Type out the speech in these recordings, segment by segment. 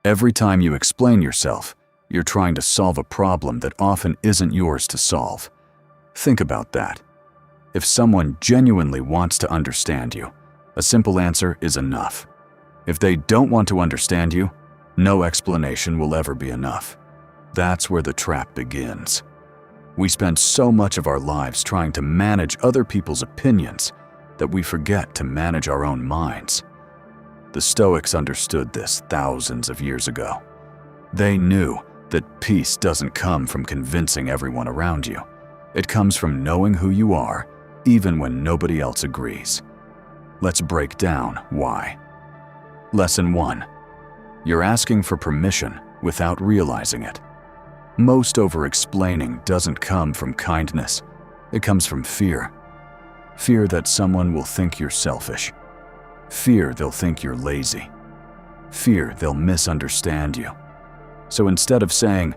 Every time you explain yourself, you're trying to solve a problem that often isn't yours to solve. Think about that. If someone genuinely wants to understand you, a simple answer is enough. If they don't want to understand you, no explanation will ever be enough. That's where the trap begins. We spend so much of our lives trying to manage other people's opinions that we forget to manage our own minds. The Stoics understood this thousands of years ago. They knew that peace doesn't come from convincing everyone around you. It comes from knowing who you are, even when nobody else agrees. Let's break down why. Lesson 1. You're asking for permission without realizing it. Most over-explaining doesn't come from kindness. It comes from fear. Fear that someone will think you're selfish. Fear they'll think you're lazy. Fear they'll misunderstand you. So instead of saying,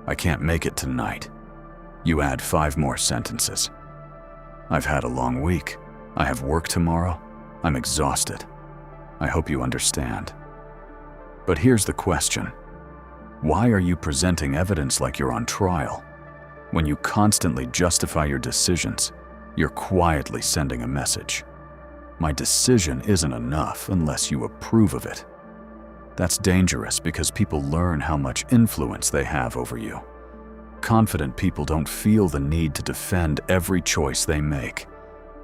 "I can't make it tonight," you add 5 more sentences. "I've had a long week. I have work tomorrow. I'm exhausted. I hope you understand." But here's the question. Why are you presenting evidence like you're on trial? When you constantly justify your decisions, you're quietly sending a message. My decision isn't enough unless you approve of it. That's dangerous because people learn how much influence they have over you. Confident people don't feel the need to defend every choice they make.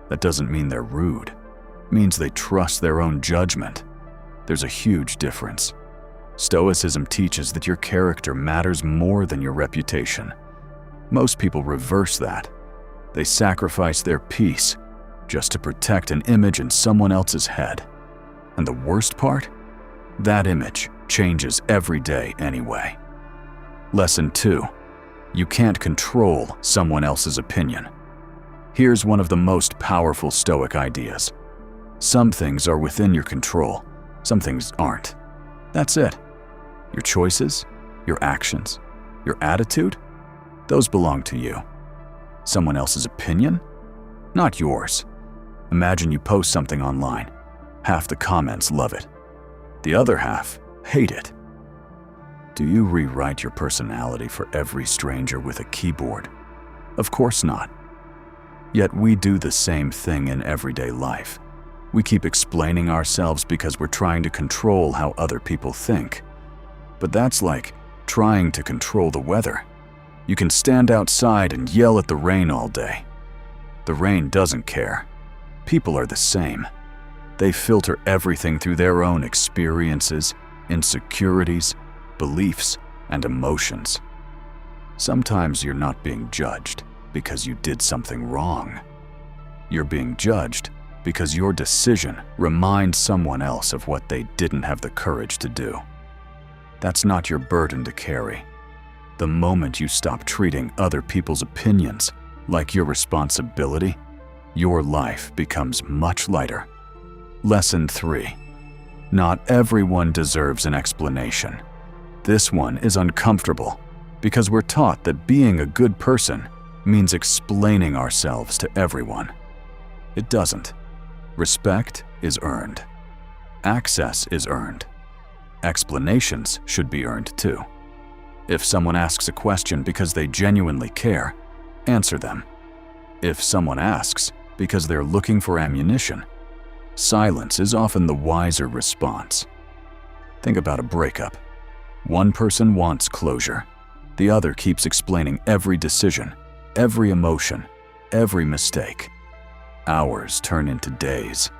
That doesn't mean they're rude. It means they trust their own judgment. There's a huge difference. Stoicism teaches that your character matters more than your reputation. Most people reverse that. They sacrifice their peace just to protect an image in someone else's head. And the worst part? That image changes every day anyway. Lesson 2. You can't control someone else's opinion. Here's one of the most powerful Stoic ideas. Some things are within your control, some things aren't. That's it. Your choices, your actions, your attitude, those belong to you. Someone else's opinion? Not yours. Imagine you post something online. Half the comments love it. The other half hate it. Do you rewrite your personality for every stranger with a keyboard? Of course not. Yet we do the same thing in everyday life. We keep explaining ourselves because we're trying to control how other people think. But that's like trying to control the weather. You can stand outside and yell at the rain all day. The rain doesn't care. People are the same. They filter everything through their own experiences, insecurities, beliefs, and emotions. Sometimes you're not being judged because you did something wrong. You're being judged because your decision reminds someone else of what they didn't have the courage to do. That's not your burden to carry. The moment you stop treating other people's opinions like your responsibility, your life becomes much lighter. Lesson 3. Not everyone deserves an explanation. This one is uncomfortable because we're taught that being a good person means explaining ourselves to everyone. It doesn't. Respect is earned. Access is earned. Explanations should be earned too. If someone asks a question because they genuinely care, answer them. If someone asks because they're looking for ammunition, silence is often the wiser response. Think about a breakup. One person wants closure. The other keeps explaining every decision, every emotion, every mistake. Hours turn into days.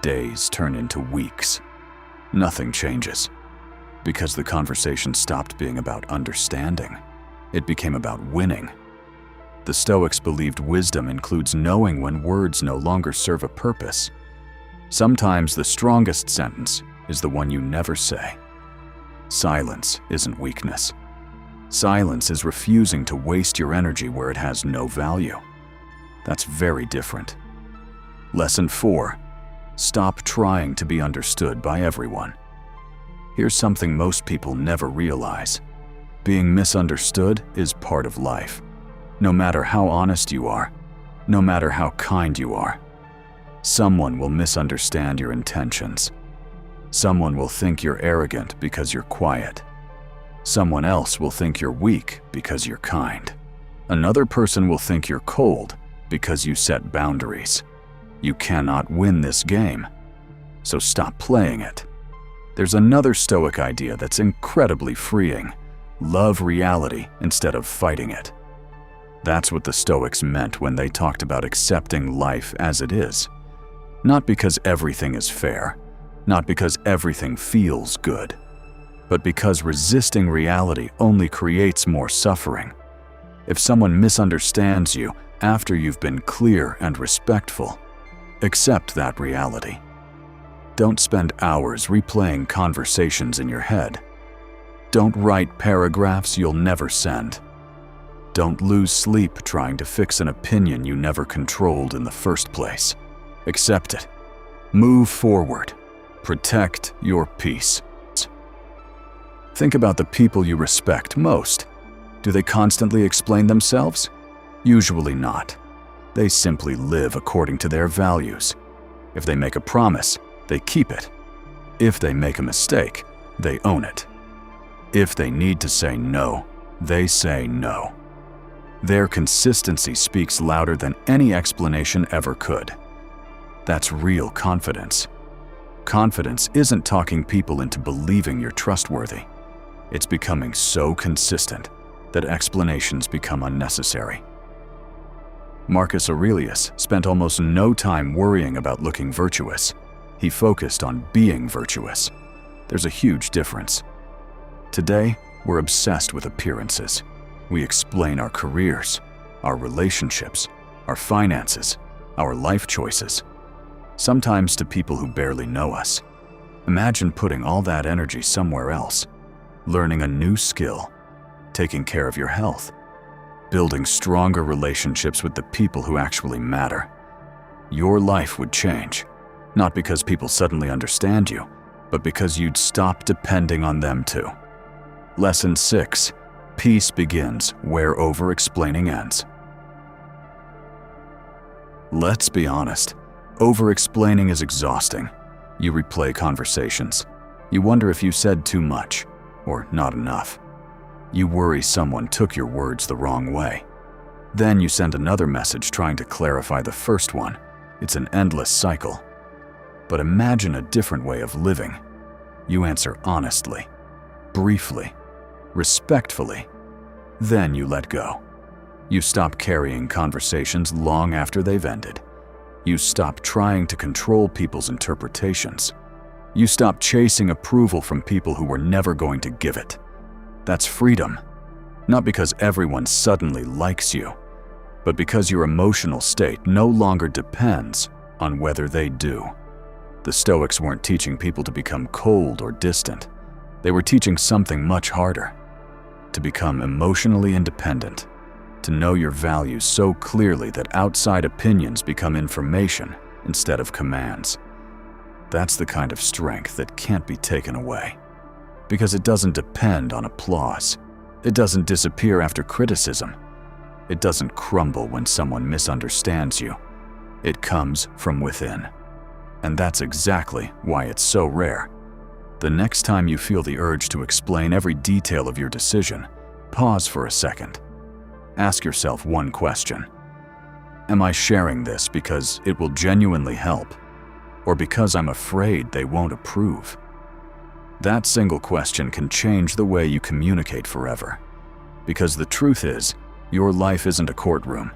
Days turn into weeks. Nothing changes because the conversation stopped being about understanding. It became about winning. The Stoics believed wisdom includes knowing when words no longer serve a purpose. Sometimes the strongest sentence is the one you never say. Silence isn't weakness. Silence is refusing to waste your energy where it has no value. That's very different. Lesson 4. Stop trying to be understood by everyone. Here's something most people never realize. Being misunderstood is part of life. No matter how honest you are, no matter how kind you are, someone will misunderstand your intentions. Someone will think you're arrogant because you're quiet. Someone else will think you're weak because you're kind. Another person will think you're cold because you set boundaries. You cannot win this game, so stop playing it. There's another Stoic idea that's incredibly freeing. Love reality instead of fighting it. That's what the Stoics meant when they talked about accepting life as it is. Not because everything is fair, not because everything feels good, but because resisting reality only creates more suffering. If someone misunderstands you after you've been clear and respectful, accept that reality. Don't spend hours replaying conversations in your head. Don't write paragraphs you'll never send. Don't lose sleep trying to fix an opinion you never controlled in the first place. Accept it. Move forward. Protect your peace. Think about the people you respect most. Do they constantly explain themselves? Usually not. They simply live according to their values. If they make a promise, they keep it. If they make a mistake, they own it. If they need to say no, they say no. Their consistency speaks louder than any explanation ever could. That's real confidence. Confidence isn't talking people into believing you're trustworthy. It's becoming so consistent that explanations become unnecessary. Marcus Aurelius spent almost no time worrying about looking virtuous. He focused on being virtuous. There's a huge difference. Today, we're obsessed with appearances. We explain our careers, our relationships, our finances, our life choices, sometimes to people who barely know us. Imagine putting all that energy somewhere else, learning a new skill, taking care of your health, building stronger relationships with the people who actually matter. Your life would change, not because people suddenly understand you, but because you'd stop depending on them too. Lesson 6. Peace begins where over-explaining ends. Let's be honest. Over-explaining is exhausting. You replay conversations. You wonder if you said too much or not enough. You worry someone took your words the wrong way. Then you send another message trying to clarify the first one. It's an endless cycle. But imagine a different way of living. You answer honestly, briefly, respectfully. Then you let go. You stop carrying conversations long after they've ended. You stop trying to control people's interpretations. You stop chasing approval from people who were never going to give it. That's freedom. Not because everyone suddenly likes you, but because your emotional state no longer depends on whether they do. The Stoics weren't teaching people to become cold or distant. They were teaching something much harder: to become emotionally independent, to know your values so clearly that outside opinions become information instead of commands. That's the kind of strength that can't be taken away, because it doesn't depend on applause. It doesn't disappear after criticism. It doesn't crumble when someone misunderstands you. It comes from within. And that's exactly why it's so rare. The next time you feel the urge to explain every detail of your decision, pause for a second. Ask yourself one question. Am I sharing this because it will genuinely help, or because I'm afraid they won't approve? That single question can change the way you communicate forever. Because the truth is, your life isn't a courtroom.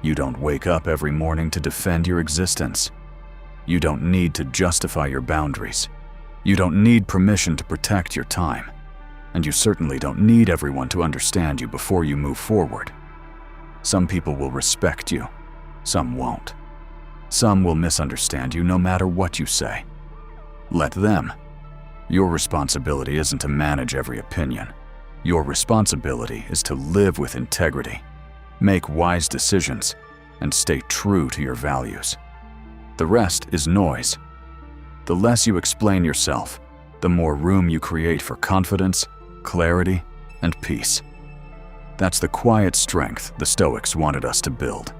You don't wake up every morning to defend your existence. You don't need to justify your boundaries. You don't need permission to protect your time. And you certainly don't need everyone to understand you before you move forward. Some people will respect you, some won't. Some will misunderstand you no matter what you say. Let them. Your responsibility isn't to manage every opinion. Your responsibility is to live with integrity, make wise decisions, and stay true to your values. The rest is noise. The less you explain yourself, the more room you create for confidence, clarity, and peace. That's the quiet strength the Stoics wanted us to build,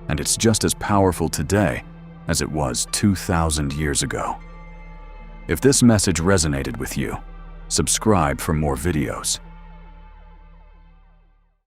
and it's just as powerful today as it was 2,000 years ago. If this message resonated with you, subscribe for more videos.